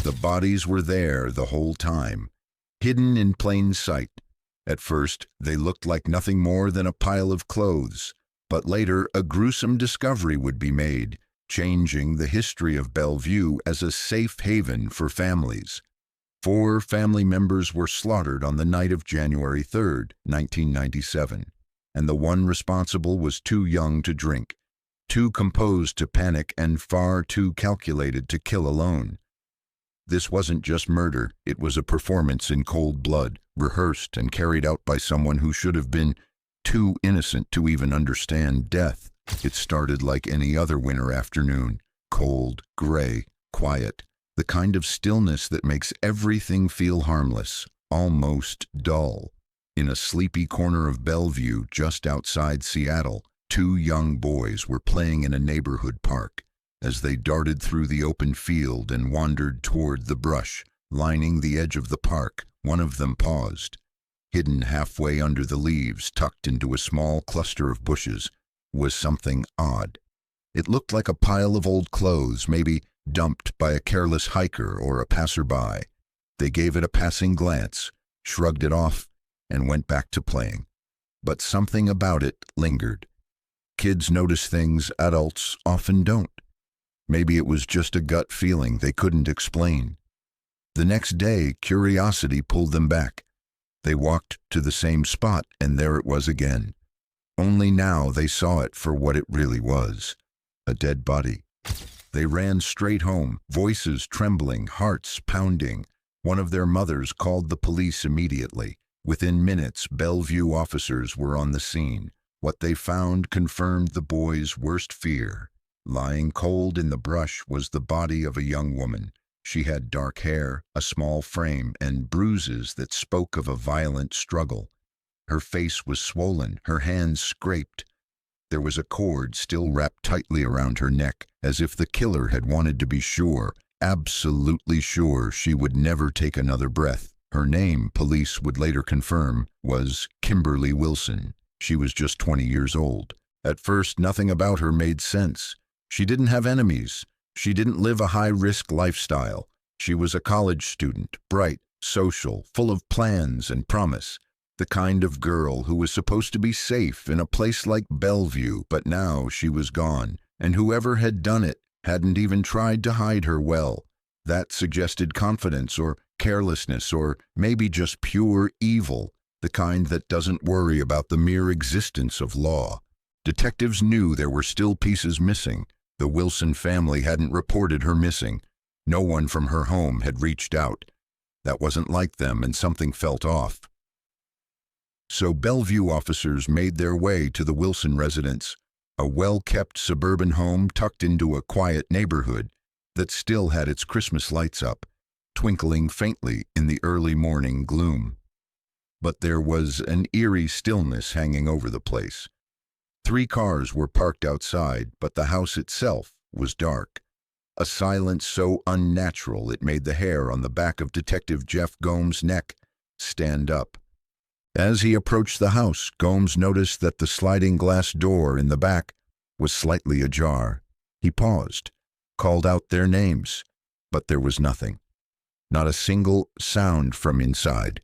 The bodies were there the whole time, hidden in plain sight. At first, they looked like nothing more than a pile of clothes, but later a gruesome discovery would be made, changing the history of Bellevue as a safe haven for families. 4 family members were slaughtered on the night of January 3, 1997, and the one responsible was too young to drink, too composed to panic, and far too calculated to kill alone. This wasn't just murder, it was a performance in cold blood, rehearsed and carried out by someone who should have been too innocent to even understand death. It started like any other winter afternoon, cold, gray, quiet, the kind of stillness that makes everything feel harmless, almost dull. In a sleepy corner of Bellevue, just outside Seattle, 2 young boys were playing in a neighborhood park. As they darted through the open field and wandered toward the brush lining the edge of the park, one of them paused. Hidden halfway under the leaves, tucked into a small cluster of bushes, was something odd. It looked like a pile of old clothes, maybe dumped by a careless hiker or a passerby. They gave it a passing glance, shrugged it off, and went back to playing. But something about it lingered. Kids notice things adults often don't. Maybe it was just a gut feeling they couldn't explain. The next day, curiosity pulled them back. They walked to the same spot, and there it was again. Only now they saw it for what it really was, a dead body. They ran straight home, voices trembling, hearts pounding. One of their mothers called the police immediately. Within minutes, Bellevue officers were on the scene. What they found confirmed the boys' worst fear. Lying cold in the brush was the body of a young woman. She had dark hair, a small frame, and bruises that spoke of a violent struggle. Her face was swollen, her hands scraped. There was a cord still wrapped tightly around her neck, as if the killer had wanted to be sure, absolutely sure, she would never take another breath. Her name, police would later confirm, was Kimberly Wilson. She was just 20 years old. At first, nothing about her made sense. She didn't have enemies. She didn't live a high-risk lifestyle. She was a college student, bright, social, full of plans and promise. The kind of girl who was supposed to be safe in a place like Bellevue, but now she was gone, and whoever had done it hadn't even tried to hide her well. That suggested confidence or carelessness or maybe just pure evil, the kind that doesn't worry about the mere existence of law. Detectives knew there were still pieces missing. The Wilson family hadn't reported her missing. No one from her home had reached out. That wasn't like them, and something felt off. So Bellevue officers made their way to the Wilson residence, a well-kept suburban home tucked into a quiet neighborhood that still had its Christmas lights up, twinkling faintly in the early morning gloom. But there was an eerie stillness hanging over the place. 3 cars were parked outside, but the house itself was dark. A silence so unnatural it made the hair on the back of Detective Jeff Gomes' neck stand up. As he approached the house, Gomes noticed that the sliding glass door in the back was slightly ajar. He paused, called out their names, but there was nothing. Not a single sound from inside.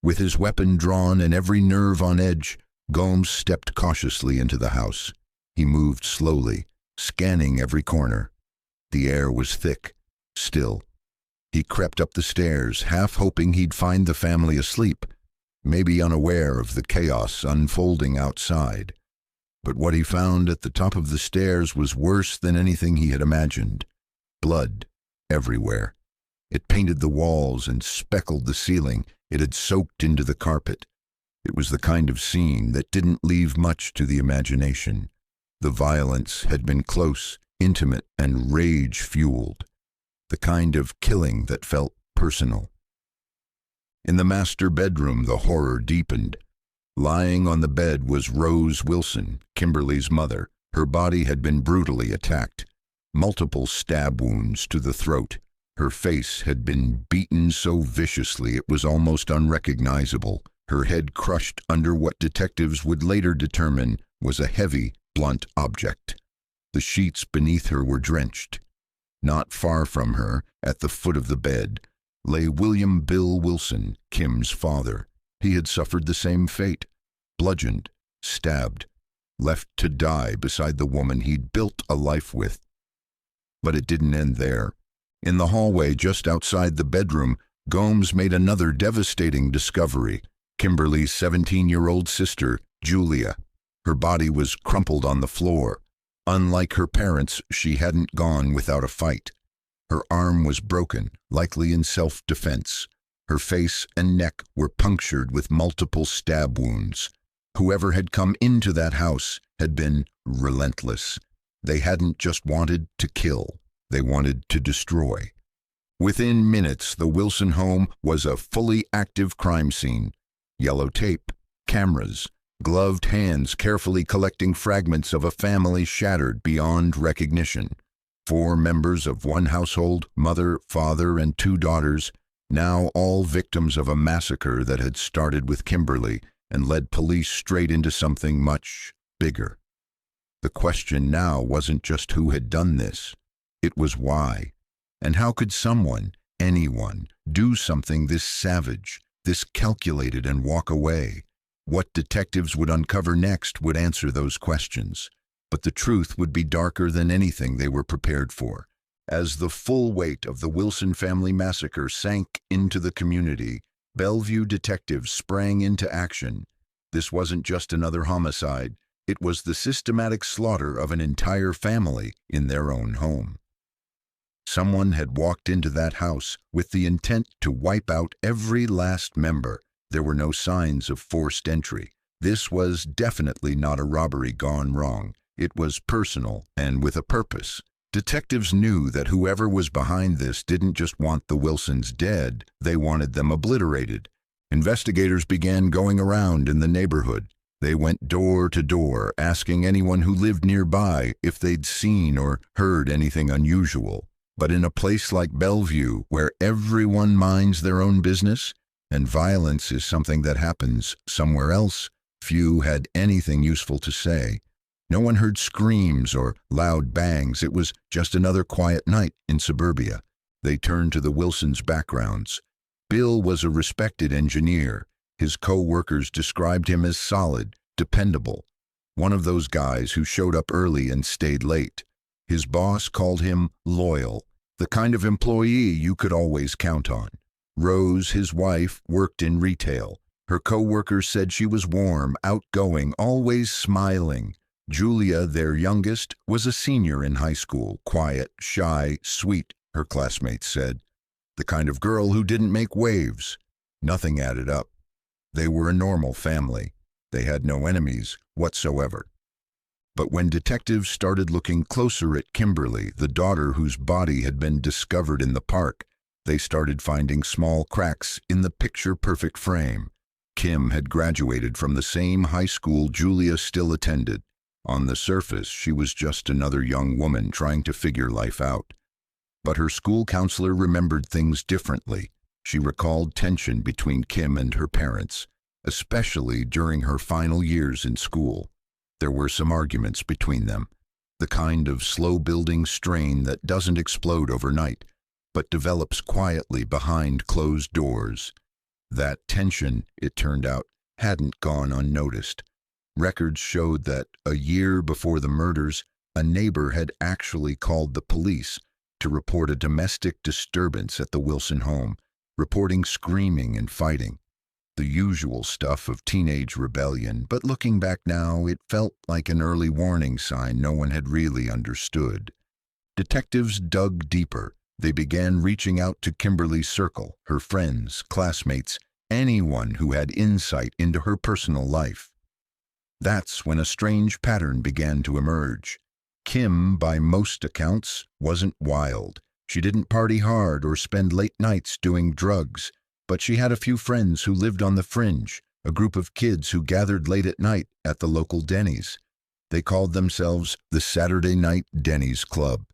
With his weapon drawn and every nerve on edge, Gomes stepped cautiously into the house. He moved slowly, scanning every corner. The air was thick, still. He crept up the stairs, half hoping he'd find the family asleep, maybe unaware of the chaos unfolding outside. But what he found at the top of the stairs was worse than anything he had imagined. Blood everywhere. It painted the walls and speckled the ceiling. It had soaked into the carpet. It was the kind of scene that didn't leave much to the imagination. The violence had been close, intimate, and rage-fueled. The kind of killing that felt personal. In the master bedroom, the horror deepened. Lying on the bed was Rose Wilson, Kimberly's mother. Her body had been brutally attacked. Multiple stab wounds to the throat. Her face had been beaten so viciously it was almost unrecognizable. Her head crushed under what detectives would later determine was a heavy, blunt object. The sheets beneath her were drenched. Not far from her, at the foot of the bed, lay William Bill Wilson, Kim's father. He had suffered the same fate, bludgeoned, stabbed, left to die beside the woman he'd built a life with. But it didn't end there. In the hallway just outside the bedroom, Gomes made another devastating discovery. Kimberly's 17-year-old sister, Julia. Her body was crumpled on the floor. Unlike her parents, she hadn't gone without a fight. Her arm was broken, likely in self-defense. Her face and neck were punctured with multiple stab wounds. Whoever had come into that house had been relentless. They hadn't just wanted to kill, they wanted to destroy. Within minutes, the Wilson home was a fully active crime scene. Yellow tape, cameras, gloved hands carefully collecting fragments of a family shattered beyond recognition. 4 members of one household, mother, father, and 2 daughters, now all victims of a massacre that had started with Kimberly and led police straight into something much bigger. The question now wasn't just who had done this, it was why. And how could someone, anyone, do something this savage, this calculated, and walk away? What detectives would uncover next would answer those questions. But the truth would be darker than anything they were prepared for. As the full weight of the Wilson family massacre sank into the community, Bellevue detectives sprang into action. This wasn't just another homicide, it was the systematic slaughter of an entire family in their own home. Someone had walked into that house with the intent to wipe out every last member. There were no signs of forced entry. This was definitely not a robbery gone wrong. It was personal and with a purpose. Detectives knew that whoever was behind this didn't just want the Wilsons dead, they wanted them obliterated. Investigators began going around in the neighborhood. They went door to door, asking anyone who lived nearby if they'd seen or heard anything unusual. But in a place like Bellevue, where everyone minds their own business, and violence is something that happens somewhere else, few had anything useful to say. No one heard screams or loud bangs. It was just another quiet night in suburbia. They turned to the Wilsons' backgrounds. Bill was a respected engineer. His co-workers described him as solid, dependable. One of those guys who showed up early and stayed late. His boss called him loyal, the kind of employee you could always count on. Rose, his wife, worked in retail. Her co-workers said she was warm, outgoing, always smiling. Julia, their youngest, was a senior in high school, quiet, shy, sweet, her classmates said. The kind of girl who didn't make waves. Nothing added up. They were a normal family. They had no enemies whatsoever. But when detectives started looking closer at Kimberly, the daughter whose body had been discovered in the park, they started finding small cracks in the picture-perfect frame. Kim had graduated from the same high school Julia still attended. On the surface, she was just another young woman trying to figure life out. But her school counselor remembered things differently. She recalled tension between Kim and her parents, especially during her final years in school. There were some arguments between them, the kind of slow-building strain that doesn't explode overnight, but develops quietly behind closed doors. That tension, it turned out, hadn't gone unnoticed. Records showed that a year before the murders, a neighbor had actually called the police to report a domestic disturbance at the Wilson home, reporting screaming and fighting. The usual stuff of teenage rebellion, but looking back now, it felt like an early warning sign no one had really understood. Detectives dug deeper. They began reaching out to Kimberly's circle, her friends, classmates, anyone who had insight into her personal life. That's when a strange pattern began to emerge. Kim, by most accounts, wasn't wild. She didn't party hard or spend late nights doing drugs. But she had a few friends who lived on the fringe, a group of kids who gathered late at night at the local Denny's. They called themselves the Saturday Night Denny's Club.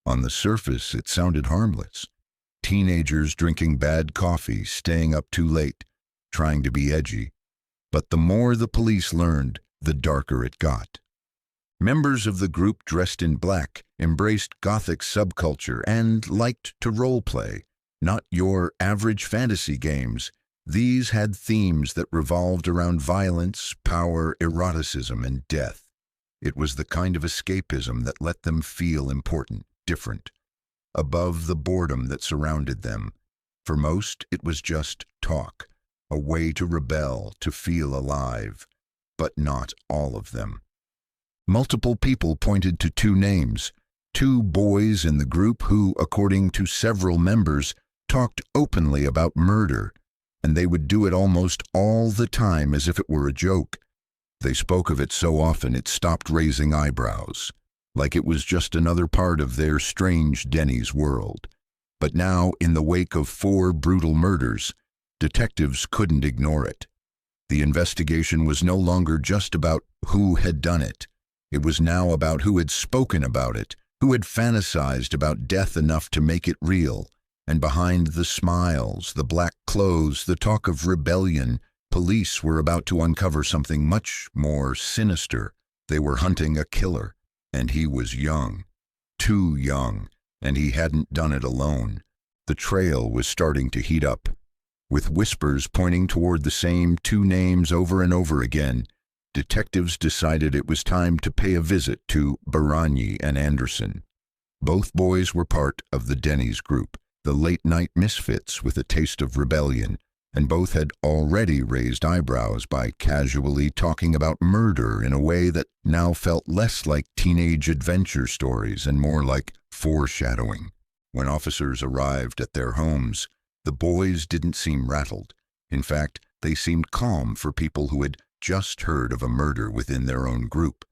On the surface, it sounded harmless. Teenagers drinking bad coffee, staying up too late, trying to be edgy. But the more the police learned, the darker it got. Members of the group dressed in black embraced Gothic subculture and liked to role-play. Not your average fantasy games. These had themes that revolved around violence, power, eroticism, and death. It was the kind of escapism that let them feel important, different, above the boredom that surrounded them. For most, it was just talk, a way to rebel, to feel alive. But not all of them. Multiple people pointed to two names, two boys in the group who, according to several members, talked openly about murder, and they would do it almost all the time as if it were a joke. They spoke of it so often it stopped raising eyebrows, like it was just another part of their strange Denny's world. But now, in the wake of 4 brutal murders, detectives couldn't ignore it. The investigation was no longer just about who had done it. It was now about who had spoken about it, who had fantasized about death enough to make it real. And behind the smiles, the black clothes, the talk of rebellion, police were about to uncover something much more sinister. They were hunting a killer, and he was young. Too young, and he hadn't done it alone. The trail was starting to heat up. With whispers pointing toward the same 2 names over and over again, detectives decided it was time to pay a visit to Baragni and Anderson. Both boys were part of the Denny's group, the late-night misfits with a taste of rebellion, and both had already raised eyebrows by casually talking about murder in a way that now felt less like teenage adventure stories and more like foreshadowing. When officers arrived at their homes, the boys didn't seem rattled. In fact, they seemed calm for people who had just heard of a murder within their own group.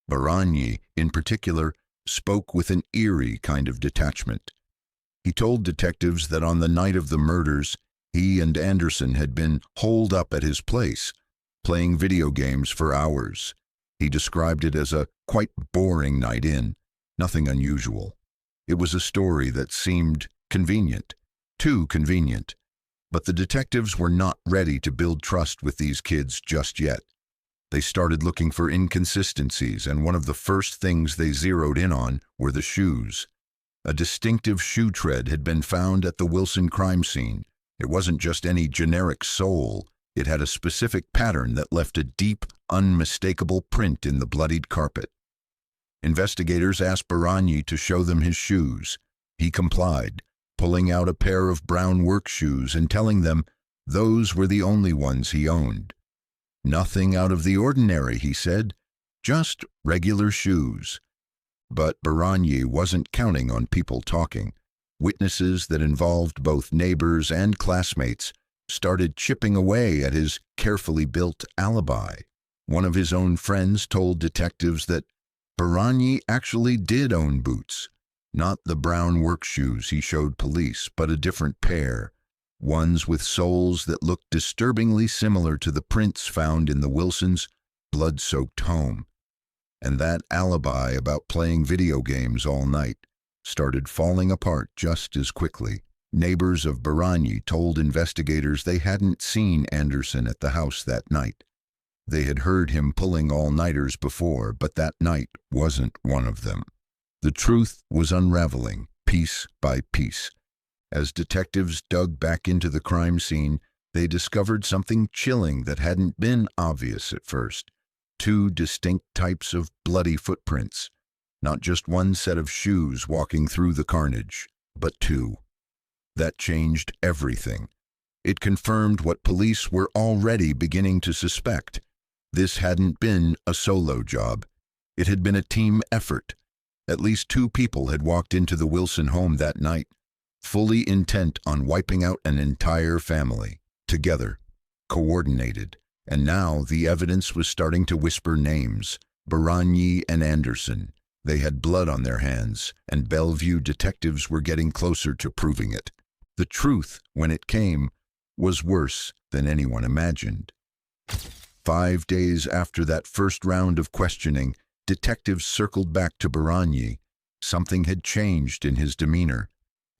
Baragni, in particular, spoke with an eerie kind of detachment. He told detectives that on the night of the murders, he and Anderson had been holed up at his place, playing video games for hours. He described it as a quite boring night in, nothing unusual. It was a story that seemed convenient, too convenient. But the detectives were not ready to build trust with these kids just yet. They started looking for inconsistencies, and one of the first things they zeroed in on were the shoes. A distinctive shoe tread had been found at the Wilson crime scene. It wasn't just any generic sole. It had a specific pattern that left a deep, unmistakable print in the bloodied carpet. Investigators asked Baragni to show them his shoes. He complied, pulling out a pair of brown work shoes and telling them those were the only ones he owned. Nothing out of the ordinary, he said, just regular shoes. But Baragni wasn't counting on people talking. Witnesses that involved both neighbors and classmates started chipping away at his carefully built alibi. One of his own friends told detectives that Baragni actually did own boots. Not the brown work shoes he showed police, but a different pair, ones with soles that looked disturbingly similar to the prints found in the Wilsons' blood-soaked home. And that alibi about playing video games all night started falling apart just as quickly. Neighbors of Baragni told investigators they hadn't seen Anderson at the house that night. They had heard him pulling all-nighters before, but that night wasn't one of them. The truth was unraveling, piece by piece. As detectives dug back into the crime scene, they discovered something chilling that hadn't been obvious at first. 2 distinct types of bloody footprints. Not just one set of shoes walking through the carnage, but 2. That changed everything. It confirmed what police were already beginning to suspect. This hadn't been a solo job. It had been a team effort. At least 2 people had walked into the Wilson home that night, fully intent on wiping out an entire family, together, coordinated. And now the evidence was starting to whisper names, Baragni and Anderson. They had blood on their hands, and Bellevue detectives were getting closer to proving it. The truth, when it came, was worse than anyone imagined. 5 days after that first round of questioning, detectives circled back to Baragni. Something had changed in his demeanor.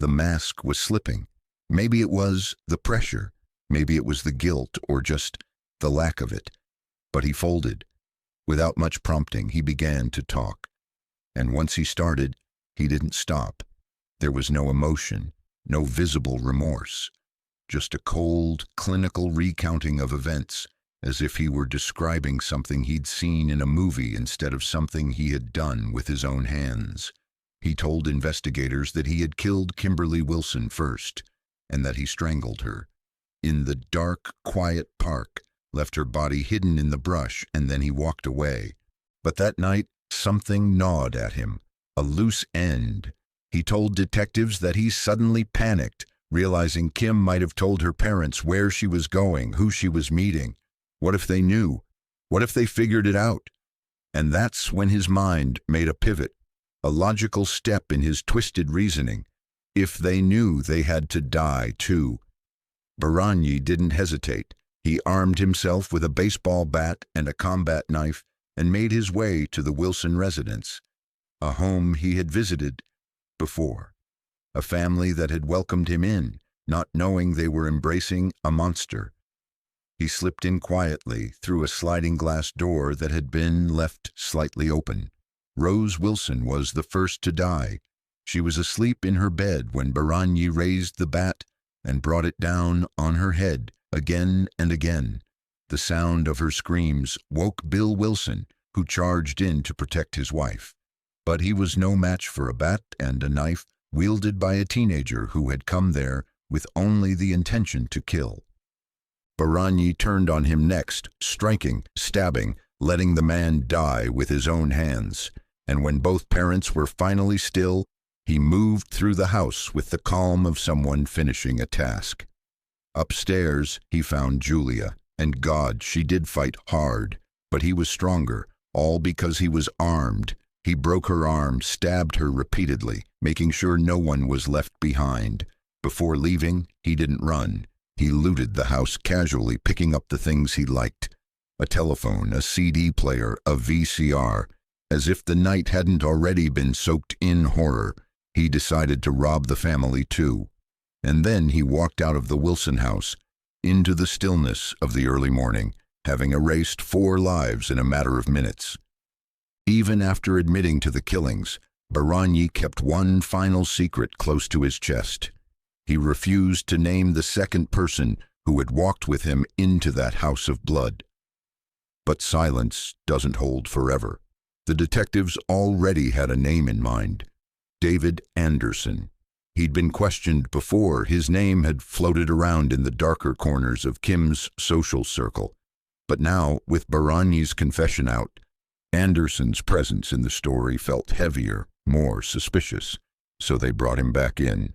The mask was slipping. Maybe it was the pressure. Maybe it was the guilt or just the lack of it. But he folded. Without much prompting, he began to talk. And once he started, he didn't stop. There was no emotion, no visible remorse, just a cold, clinical recounting of events, as if he were describing something he'd seen in a movie instead of something he had done with his own hands. He told investigators that he had killed Kimberly Wilson first, and that he strangled her in the dark, quiet park, left her body hidden in the brush, and then he walked away. But that night, something gnawed at him, a loose end. He told detectives that he suddenly panicked, realizing Kim might have told her parents where she was going, who she was meeting. What if they knew? What if they figured it out? And that's when his mind made a pivot, a logical step in his twisted reasoning. If they knew, they had to die too. Baranyi didn't hesitate. He armed himself with a baseball bat and a combat knife and made his way to the Wilson residence, a home he had visited before, a family that had welcomed him in, not knowing they were embracing a monster. He slipped in quietly through a sliding glass door that had been left slightly open. Rose Wilson was the first to die. She was asleep in her bed when Baranyi raised the bat and brought it down on her head again and again. The sound of her screams woke Bill Wilson, who charged in to protect his wife. But he was no match for a bat and a knife wielded by a teenager who had come there with only the intention to kill. Baranyi turned on him next, striking, stabbing, letting the man die with his own hands. And when both parents were finally still, he moved through the house with the calm of someone finishing a task. Upstairs, he found Julia, and God, she did fight hard, but he was stronger, all because he was armed. He broke her arm, stabbed her repeatedly, making sure no one was left behind. Before leaving, he didn't run. He looted the house casually, picking up the things he liked. A telephone, a CD player, a VCR. As if the night hadn't already been soaked in horror, he decided to rob the family too. And then he walked out of the Wilson house, into the stillness of the early morning, having erased 4 lives in a matter of minutes. Even after admitting to the killings, Baranyi kept one final secret close to his chest. He refused to name the second person who had walked with him into that house of blood. But silence doesn't hold forever. The detectives already had a name in mind: David Anderson. He'd been questioned before. His name had floated around in the darker corners of Kim's social circle. But now, with Baranyi's confession out, Anderson's presence in the story felt heavier, more suspicious, so they brought him back in.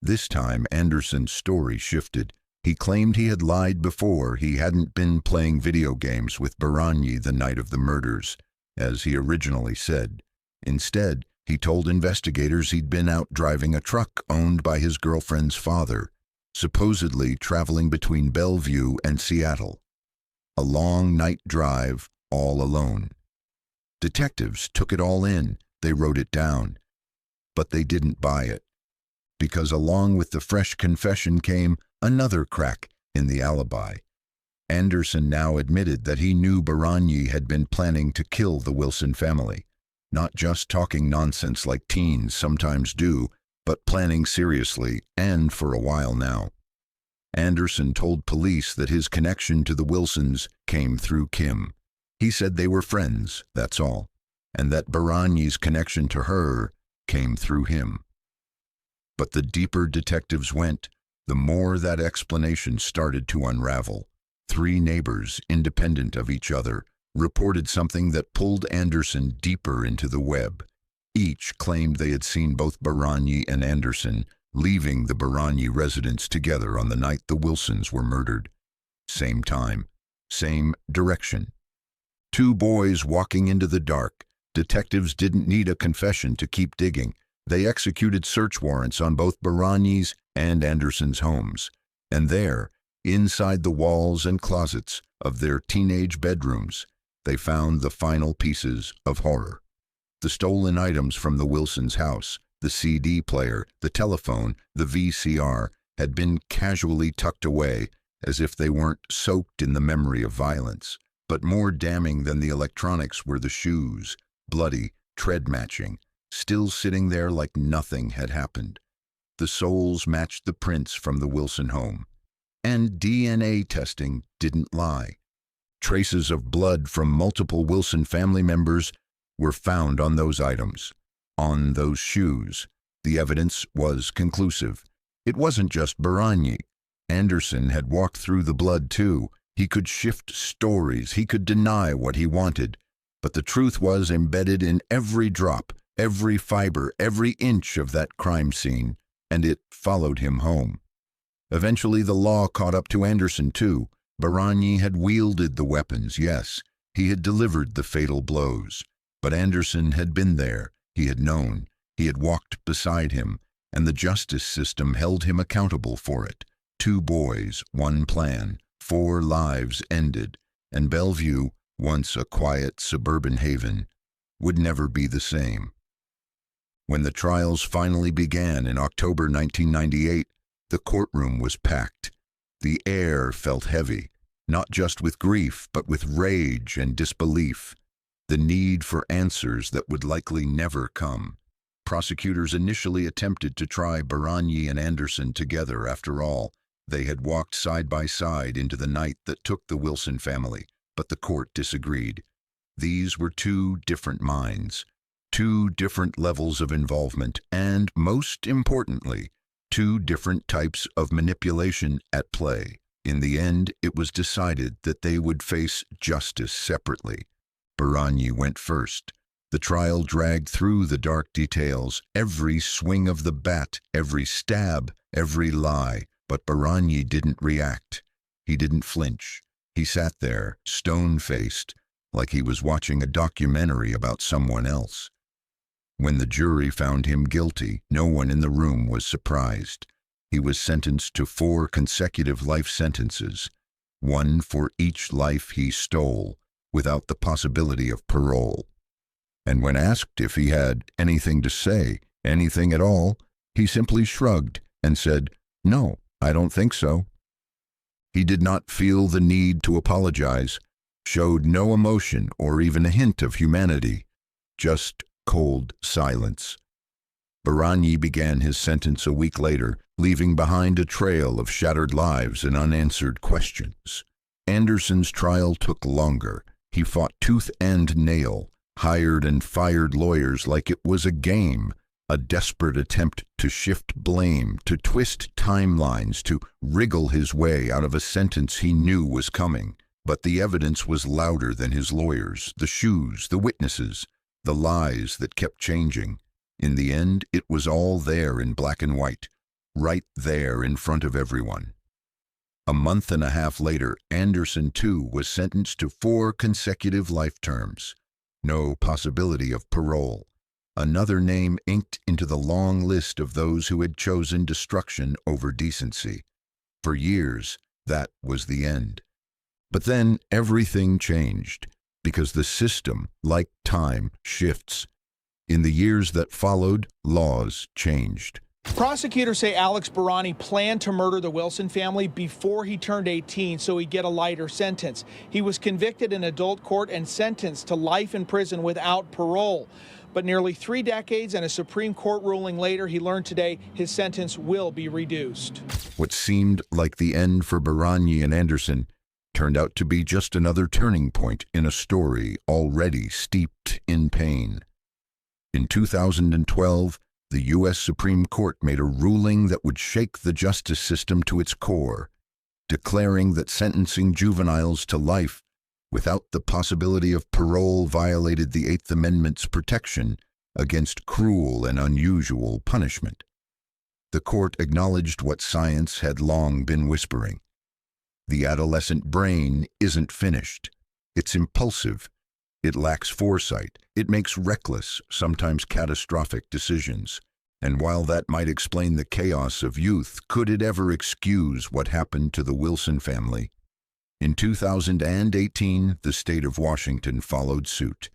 This time, Anderson's story shifted. He claimed he had lied before. He hadn't been playing video games with Baranyi the night of the murders, as he originally said. Instead, he told investigators he'd been out driving a truck owned by his girlfriend's father, supposedly traveling between Bellevue and Seattle. A long night drive, all alone. Detectives took it all in. They wrote it down. But they didn't buy it, because along with the fresh confession came another crack in the alibi. Anderson now admitted that he knew Baranyi had been planning to kill the Wilson family, not just talking nonsense like teens sometimes do, but planning seriously, and for a while now. Anderson told police that his connection to the Wilsons came through Kim. He said they were friends, that's all, and that Baranyi's connection to her came through him. But the deeper detectives went, the more that explanation started to unravel. 3 neighbors, independent of each other, reported something that pulled Anderson deeper into the web. Each claimed they had seen both Baranyi and Anderson leaving the Baranyi residence together on the night the Wilsons were murdered. Same time, same direction. 2 boys walking into the dark. Detectives didn't need a confession to keep digging. They executed search warrants on both Baranyi's and Anderson's homes. And there, inside the walls and closets of their teenage bedrooms, they found the final pieces of horror. The stolen items from the Wilsons' house, the CD player, the telephone, the VCR, had been casually tucked away as if they weren't soaked in the memory of violence. But more damning than the electronics were the shoes, bloody, tread-matching, still sitting there like nothing had happened. The soles matched the prints from the Wilson home. And DNA testing didn't lie. Traces of blood from multiple Wilson family members were found on those items, on those shoes. The evidence was conclusive. It wasn't just Baragni. Anderson had walked through the blood too. He could shift stories, he could deny what he wanted, but the truth was embedded in every drop, every fiber, every inch of that crime scene, and it followed him home. Eventually the law caught up to Anderson too. Baragni had wielded the weapons, yes, he had delivered the fatal blows, but Anderson had been there, he had known, he had walked beside him, and the justice system held him accountable for it. 2 boys, 1 plan. 4 lives ended, and Bellevue, once a quiet suburban haven, would never be the same. When the trials finally began in October 1998, the courtroom was packed. The air felt heavy, not just with grief, but with rage and disbelief, the need for answers that would likely never come. Prosecutors initially attempted to try Baragni and Anderson together. After all, they had walked side by side into the night that took the Wilson family, but the court disagreed. These were 2 different minds, 2 different levels of involvement, and, most importantly, 2 different types of manipulation at play. In the end, it was decided that they would face justice separately. Baragni went first. The trial dragged through the dark details, every swing of the bat, every stab, every lie. But Baragni didn't react. He didn't flinch. He sat there, stone-faced, like he was watching a documentary about someone else. When the jury found him guilty, no one in the room was surprised. He was sentenced to 4 consecutive life sentences, 1 for each life he stole, without the possibility of parole. And when asked if he had anything to say, anything at all, he simply shrugged and said, "No, I don't think so." He did not feel the need to apologize, showed no emotion or even a hint of humanity, just cold silence. Baragni began his sentence a week later, leaving behind a trail of shattered lives and unanswered questions. Anderson's trial took longer. He fought tooth and nail, hired and fired lawyers like it was a game, a desperate attempt to shift blame, to twist timelines, to wriggle his way out of a sentence he knew was coming. But the evidence was louder than his lawyers, the shoes, the witnesses, the lies that kept changing. In the end, it was all there in black and white, right there in front of everyone. A month and a half later, Anderson, too, was sentenced to 4 consecutive life terms. No possibility of parole. Another name inked into the long list of those who had chosen destruction over decency. For years, that was the end. But then everything changed, because the system, like time, shifts. In the years that followed, laws changed. Prosecutors say Alex Baragni planned to murder the Wilson family before he turned 18 so he'd get a lighter sentence. He was convicted in adult court and sentenced to life in prison without parole. But nearly 3 decades and a Supreme Court ruling later, he learned today his sentence will be reduced. What seemed like the end for Baragni and Anderson turned out to be just another turning point in a story already steeped in pain. In 2012, the U.S. Supreme Court made a ruling that would shake the justice system to its core, declaring that sentencing juveniles to life without the possibility of parole violated the Eighth Amendment's protection against cruel and unusual punishment. The court acknowledged what science had long been whispering. The adolescent brain isn't finished. It's impulsive. It lacks foresight. It makes reckless, sometimes catastrophic decisions. And while that might explain the chaos of youth, could it ever excuse what happened to the Wilson family? In 2018, the state of Washington followed suit.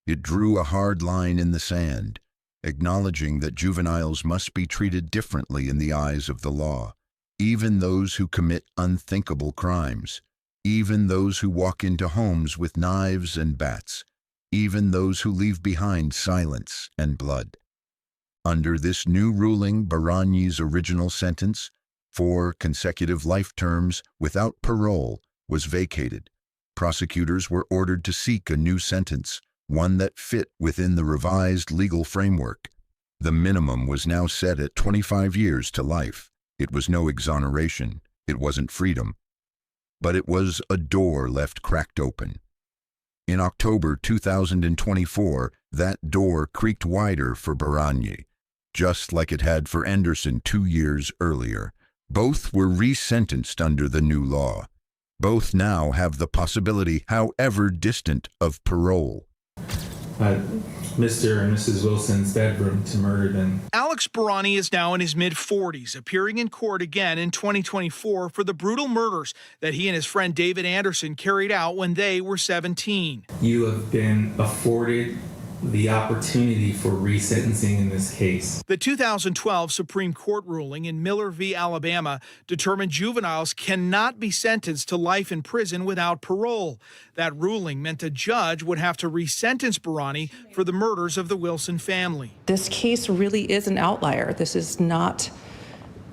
It drew a hard line in the sand, acknowledging that juveniles must be treated differently in the eyes of the law, even those who commit unthinkable crimes. even those who walk into homes with knives and bats, even those who leave behind silence and blood. Under this new ruling, Baranyi's original sentence, 4 consecutive life terms without parole, was vacated. Prosecutors were ordered to seek a new sentence, one that fit within the revised legal framework. The minimum was now set at 25 years to life. It was no exoneration. It wasn't freedom. But it was a door left cracked open. In October 2024, that door creaked wider for Baranyi, just like it had for Endorsement 2 years earlier. Both were resentenced under the new law. Both now have the possibility, however distant, of parole. Mr. and Mrs. Wilson's bedroom to murder them. Alex Baranyi is now in his mid-40s, appearing in court again in 2024 for the brutal murders that he and his friend David Anderson carried out when they were 17. You have been afforded the opportunity for resentencing in this case. The 2012 Supreme Court ruling in Miller v. Alabama determined juveniles cannot be sentenced to life in prison without parole. That ruling meant a judge would have to resentence Baranyi for the murders of the Wilson family. This case really is an outlier. This is not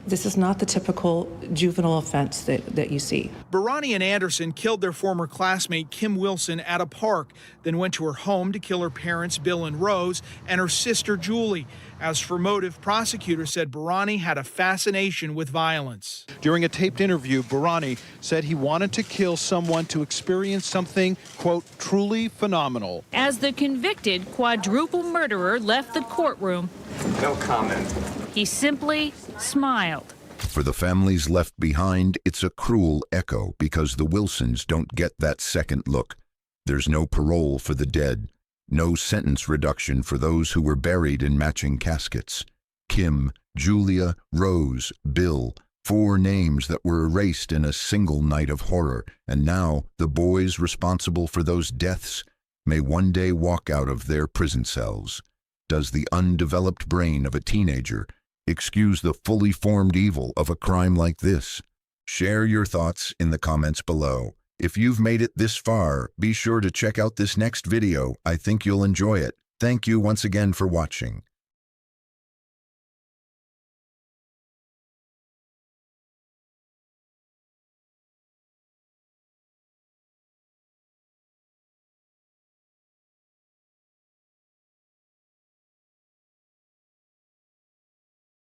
the typical juvenile offense that you see. Baranyi and Anderson killed their former classmate Kim Wilson at a park, then went to her home to kill her parents Bill and Rose and her sister Julie. As for motive, prosecutors said Baranyi had a fascination with violence. During a taped interview, Baranyi said he wanted to kill someone to experience something, quote, truly phenomenal. As the convicted quadruple murderer left the courtroom, No comment. he simply smiled. For the families left behind, it's a cruel echo because the Wilsons don't get that second look. There's no parole for the dead, no sentence reduction for those who were buried in matching caskets. Kim, Julia, Rose, Bill, 4 names that were erased in a single night of horror, and now the boys responsible for those deaths may one day walk out of their prison cells. Does the undeveloped brain of a teenager excuse the fully formed evil of a crime like this? Share your thoughts in the comments below. If you've made it this far, be sure to check out this next video. I think you'll enjoy it. Thank you once again for watching.